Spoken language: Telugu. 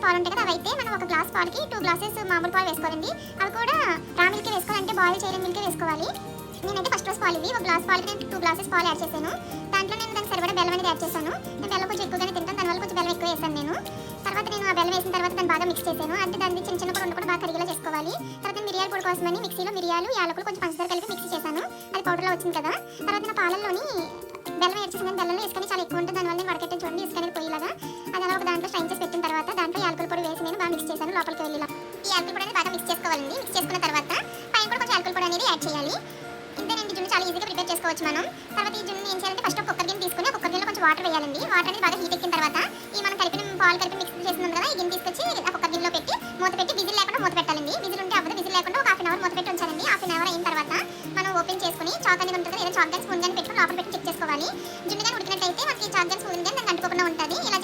గ్లాస్ పాలు ఉంటాయి కదా, అవి అయితే మనం ఒక గ్లాస్ పాలకి 2 గ్లాసెస్ మామూలు పాలు వేసుకోవాలండి. అవి కూడా రా మిల్క్ వేసుకోవాలంటే బాయిల్ చేయని మిల్క్ వేసుకోవాలి. నేనైతే ఫస్ట్ రోజు పాలు ఇవి ఒక గ్లాస్ పాలకి నేను 2 గ్లాసెస్ పాలు యాడ్ చేశాను. దాంట్లో నేను దానికి సరిపడా బెల్లం అనేది యాడ్ చేశాను. నేను బెల్లం కొంచెం ఎక్కువగానే తింటాను, దానివల్ల కొంచెం బెల్లం ఎక్కువ వేసాను నేను. తర్వాత నేను ఆ బెల్లం వేసిన తర్వాత దాన్ని బాగా మిక్స్ చేశాను. అంటే దాన్ని చిన్న చిన్న కూడా ఉండకుండా బాగా కరిగేలా చేసుకోవాలి. తర్వాత మిరియాల పొడి కోసమని మిక్సీలో మిరియాలు, యాలకులు, కొంచెం పంచదార కలిపి మిక్సీ చేశాను. అది పౌడర్లో వచ్చింది కదా. తర్వాత నా పాలల్లోని బెల్లం యాడ్ చేసాను. బెల్లంలో ఇసుక చాలా ఎక్కువ ఉంటుంది, దానివల్ల నేను వడకట్టే చూడండి ఇసుక అనేది పోయేలాగా. అది అలా ఒక దాంట్లో స్ట్రైన్ చేసి పెట్టిన తర్వాత దాంట్లో యాలకుల పొడి వేసి నేను బాగా మిక్స్ చేశాను లోపలికి వెళ్ళేలా. ఈ యాలకుల పొడి అనేది బాగా మిక్స్ చేసుకోవాలండి. మిక్స్ చేసుకున్న తర్వాత పైన కూడా కొంచెం యాలకుల పొడి అనేది యాడ్ చేయాలి. ఇంతేనండి, జున్ను చాలా ఈజీగా ప్రిపేర్ చేసుకోవచ్చు మనం. తర్వాత ఈ జున్ను ఏం చేయాలంటే ఫస్ట్ ఒక కుక్కర్ గిన్నె తీసుకుని ఆ కుక్కర్ గిన్నెలో కొంచెం వాటర్ వేయాలండి. వాటర్ అనేది బాగా హీట్ ఎక్కిన తర్వాత ఈ మనం పాలు కలిపి మిక్స్ చేస్తున్నాం కదా, ఈ గిన్నె తీసుకొచ్చి ఆ కుక్కర్ గిన్నెలో పెట్టి మూత పెట్టి విజిల్ లేకుండా మూత పెట్టాలండి. విజిల్ ఉంటే అవ్వదు, విజిల్ లేకుండా ఒక హాఫ్ అన్ అవర్ మూత పెట్టి ఉంచాలండి. హాఫ్ అన్ అవర్ అయిన తర్వాత మనం ఓపెన్ చేసుకుని చాక్ అనేది ఉంటుంది కదా, ఏదైనా చాక్ కానీ స్పూన్ కానీ పెట్టుకుని లోపల పెట్టి చెక్ చేసుకోవాలి. జున్ను కానీ ఉడికినట్టయితే మనకి చాక్ కానీ స్పూన్ కానీ దాన్ని అంటుకోకుండా ఉంటుంది. ఇలా